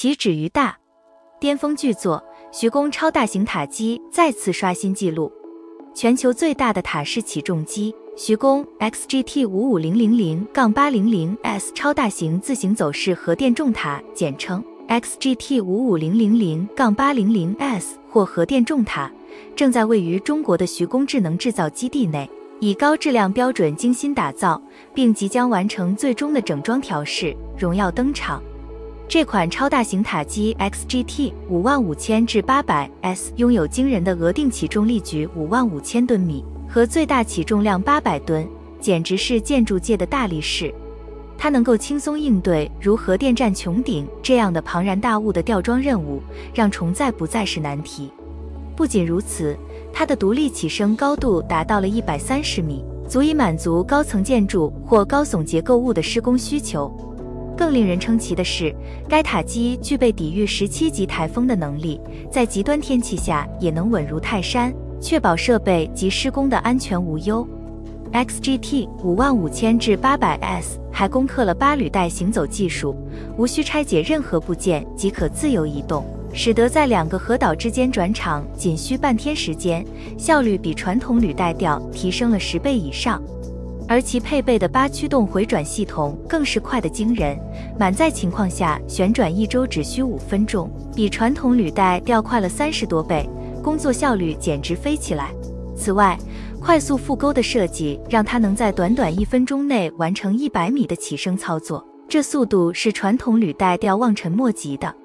其止于大。巅峰巨作，徐公超大型塔机再次刷新纪录。全球最大的塔式起重机徐公 XGT55000-800S 超大型自行走式核电重塔，简称 XGT55000-800S 或核电重塔，正在位于中国的徐公智能制造基地内，以高质量标准精心打造，并即将完成最终的整装调试，荣耀登场。这款超大型塔机 XGT55000-800S 拥有惊人的额定起重力矩55000吨米和最大起重量800吨，简直是建筑界的大力士。它能够轻松应对如核电站穹顶这样的庞然大物的吊装任务，让重载不再是难题。不仅如此，它的独立起升高度达到了130米，足以满足高层建筑或高耸结构物的施工需求。更令人称奇的是，该塔机具备抵御17级台风的能力，在极端天气下也能稳如泰山，确保设备及施工的安全无忧。XGT55000-800S 还攻克了8履带行走技术，无需拆解任何部件即可自由移动，使得在2个河岛之间转场仅需半天时间，效率比传统履带吊提升了10倍以上。而其配备的8驱动回转系统更是快得惊人，满载情况下旋转1周只需5分钟，比传统履带吊快了30多倍，工作效率简直飞起来。此外，快速复钩的设计让它能在短短1分钟内完成100米的起升操作，这速度是传统履带吊望尘莫及的。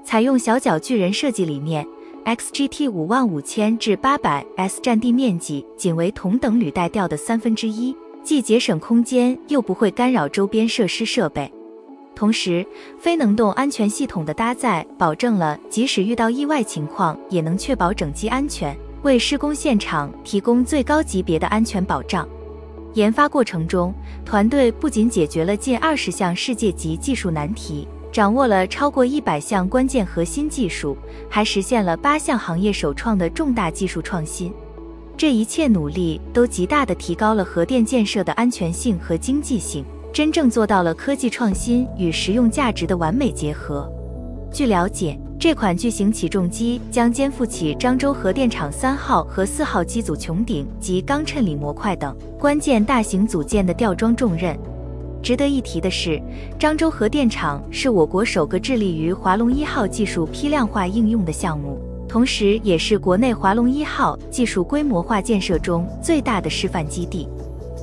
采用小脚巨人设计理念， XGT55000-800S 占地面积仅为同等履带吊的1/3，既节省空间又不会干扰周边设施设备。同时，非能动安全系统的搭载保证了即使遇到意外情况也能确保整机安全，为施工现场提供最高级别的安全保障。研发过程中，团队不仅解决了近20项世界级技术难题，掌握了超过100项关键核心技术，还实现了8项行业首创的重大技术创新。这一切努力都极大地提高了核电建设的安全性和经济性，真正做到了科技创新与实用价值的完美结合。据了解，这款巨型起重机将肩负起漳州核电厂3号和4号机组穹顶及钢衬里模块等关键大型组件的吊装重任。值得一提的是，漳州核电厂是我国首个致力于华龙1号技术批量化应用的项目，同时也是国内华龙1号技术规模化建设中最大的示范基地。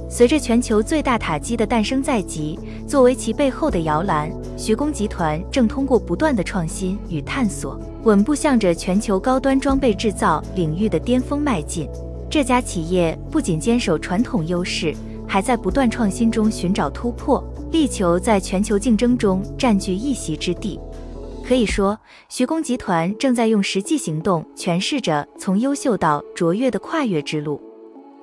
随着全球最大塔机的诞生在即，作为其背后的摇篮，徐公集团正通过不断的创新与探索，稳步向着全球高端装备制造领域的巅峰迈进。这家企业不仅坚守传统优势，还在不断创新中寻找突破，力求在全球竞争中占据一席之地。可以说，徐公集团正在用实际行动诠释着从优秀到卓越的跨越之路。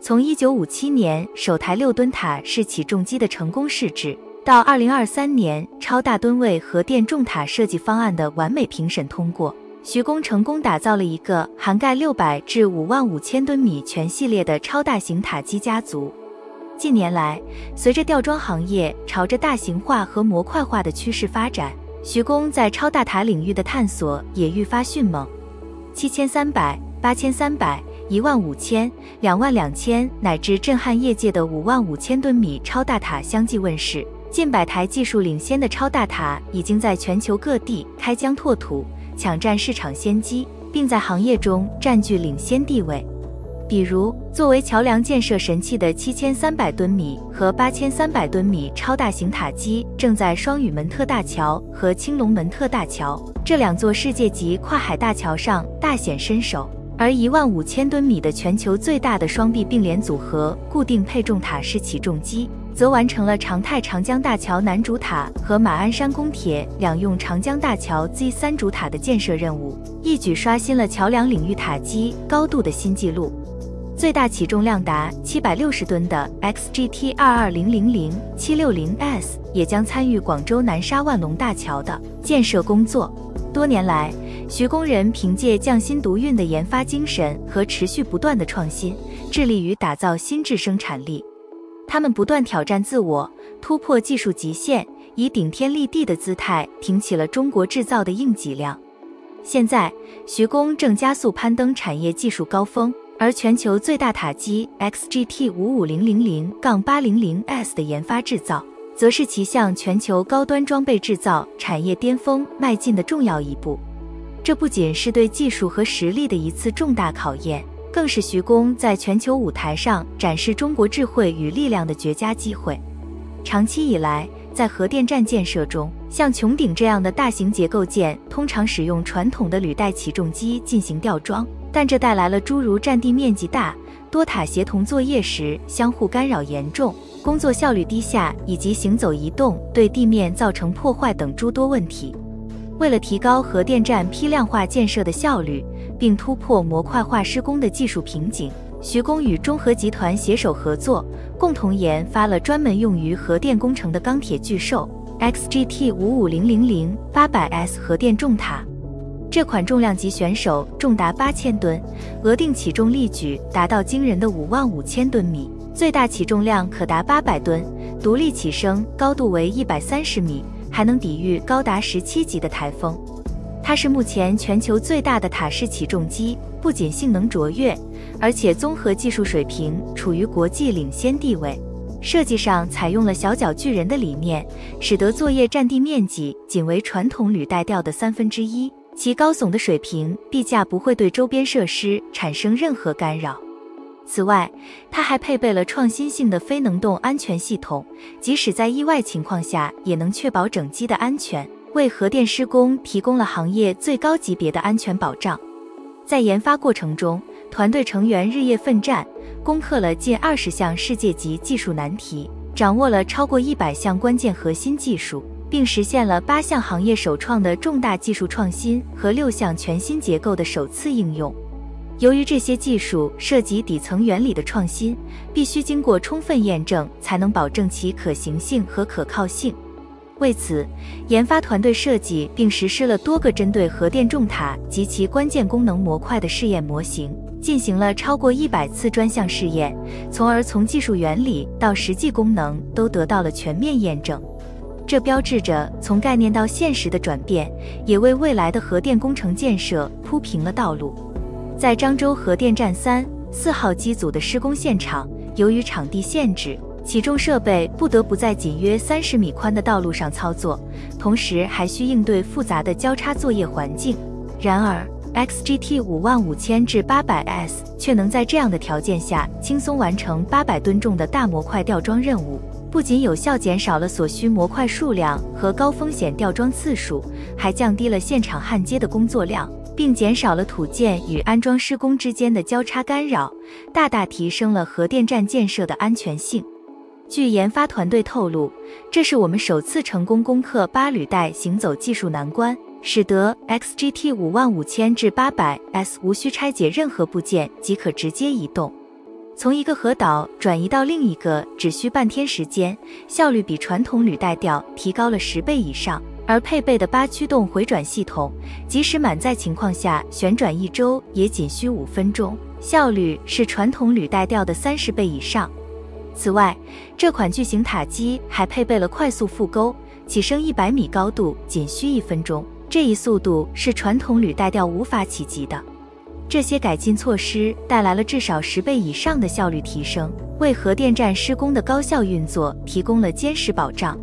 从1957年首台6吨塔式起重机的成功试制，到2023年超大吨位核电重塔设计方案的完美评审通过，徐公成功打造了一个涵盖600至55000吨米全系列的超大型塔机家族。近年来，随着吊装行业朝着大型化和模块化的趋势发展，徐公在超大塔领域的探索也愈发迅猛。7300、8300、15000、22000乃至震撼业界的55000吨米超大塔相继问世，近100台技术领先的超大塔已经在全球各地开疆拓土，抢占市场先机，并在行业中占据领先地位。比如，作为桥梁建设神器的7300吨米和8300吨米超大型塔机，正在双语门特大桥和青龙门特大桥这2座世界级跨海大桥上大显身手。而15000吨米的全球最大的双臂并联组合固定配重塔式起重机，则完成了长泰长江大桥南主塔和马鞍山公铁两用长江大桥 Z3 主塔的建设任务，一举刷新了桥梁领域塔机高度的新纪录。最大起重量达760吨的 XGT22000-760S 也将参与广州南沙万隆大桥的建设工作。多年来，徐工人凭借匠心独运的研发精神和持续不断的创新，致力于打造新质生产力。他们不断挑战自我，突破技术极限，以顶天立地的姿态挺起了中国制造的硬脊梁。现在，徐工正加速攀登产业技术高峰，而全球最大塔机 XGT55000-800S 的研发制造，则是其向全球高端装备制造产业巅峰迈进的重要一步。这不仅是对技术和实力的一次重大考验，更是徐工在全球舞台上展示中国智慧与力量的绝佳机会。长期以来，在核电站建设中，像穹顶这样的大型结构件通常使用传统的履带起重机进行吊装，但这带来了诸如占地面积大、多塔协同作业时相互干扰严重、工作效率低下以及行走移动对地面造成破坏等诸多问题。为了提高核电站批量化建设的效率，并突破模块化施工的技术瓶颈，徐工与中核集团携手合作，共同研发了专门用于核电工程的钢铁巨兽 XGT55000-800S 核电重塔。这款重量级选手重达8000吨，额定起重力举达到惊人的55000吨米，最大起重量可达800吨，独立起升高度为130米，还能抵御高达17级的台风。它是目前全球最大的塔式起重机，不仅性能卓越，而且综合技术水平处于国际领先地位。设计上采用了小脚巨人的理念，使得作业占地面积仅为传统履带吊的1/3，其高耸的水平臂架不会对周边设施产生任何干扰。此外，它还配备了创新性的非能动安全系统，即使在意外情况下也能确保整机的安全，为核电施工提供了行业最高级别的安全保障。在研发过程中，团队成员日夜奋战，攻克了近20项世界级技术难题，掌握了超过100项关键核心技术，并实现了8项行业首创的重大技术创新和6项全新结构的首次应用。由于这些技术涉及底层原理的创新，必须经过充分验证，才能保证其可行性和可靠性。为此，研发团队设计并实施了多个针对核电重塔及其关键功能模块的试验模型，进行了超过100次专项试验，从而从技术原理到实际功能都得到了全面验证。这标志着从概念到现实的转变，也为未来的核电工程建设铺平了道路。在漳州核电站3、4号机组的施工现场，由于场地限制，起重设备不得不在仅约30米宽的道路上操作，同时还需应对复杂的交叉作业环境。然而 XGT55000-800S 却能在这样的条件下轻松完成800吨重的大模块吊装任务，不仅有效减少了所需模块数量和高风险吊装次数，还降低了现场焊接的工作量，并减少了土建与安装施工之间的交叉干扰，大大提升了核电站建设的安全性。据研发团队透露，这是我们首次成功攻克8履带行走技术难关，使得 XGT55000-800S 无需拆解任何部件即可直接移动。从一个核岛转移到另一个只需半天时间，效率比传统履带吊提高了10倍以上。而配备的8驱动回转系统，即使满载情况下旋转1周也仅需5分钟，效率是传统履带吊的30倍以上。此外，这款巨型塔机还配备了快速复钩，起升100米高度仅需1分钟，这一速度是传统履带吊无法企及的。这些改进措施带来了至少10倍以上的效率提升，为核电站施工的高效运作提供了坚实保障。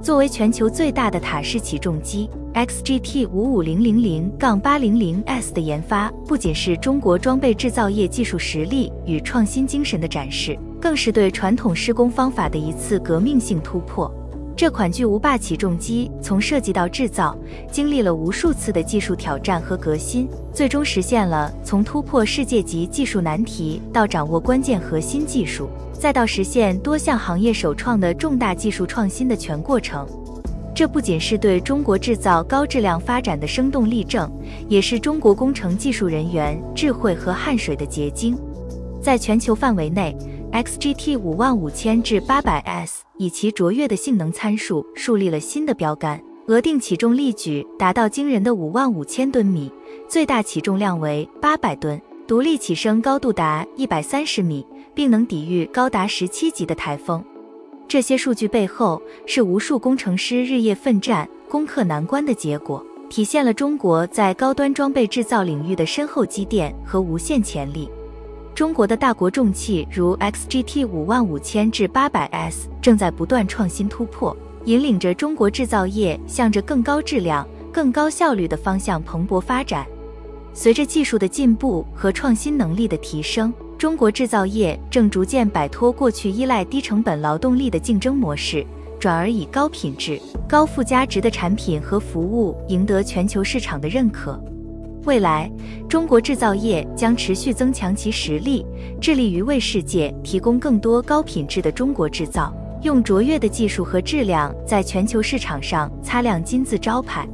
作为全球最大的塔式起重机 XGT55000-800S 的研发，不仅是中国装备制造业技术实力与创新精神的展示，更是对传统施工方法的一次革命性突破。这款巨无霸起重机从设计到制造，经历了无数次的技术挑战和革新，最终实现了从突破世界级技术难题到掌握关键核心技术，再到实现多项行业首创的重大技术创新的全过程。这不仅是对中国制造高质量发展的生动例证，也是中国工程技术人员智慧和汗水的结晶。在全球范围内， XGT55000-800S 以其卓越的性能参数树立了新的标杆，额定起重力举达到惊人的55000吨米，最大起重量为800吨，独立起升高度达130米，并能抵御高达17级的台风。这些数据背后是无数工程师日夜奋战、攻克难关的结果，体现了中国在高端装备制造领域的深厚积淀和无限潜力。中国的大国重器如 XGT 55000至800S 正在不断创新突破，引领着中国制造业向着更高质量、更高效率的方向蓬勃发展。随着技术的进步和创新能力的提升，中国制造业正逐渐摆脱过去依赖低成本劳动力的竞争模式，转而以高品质、高附加值的产品和服务赢得全球市场的认可。未来，中国制造业将持续增强其实力，致力于为世界提供更多高品质的中国制造，用卓越的技术和质量在全球市场上擦亮金字招牌。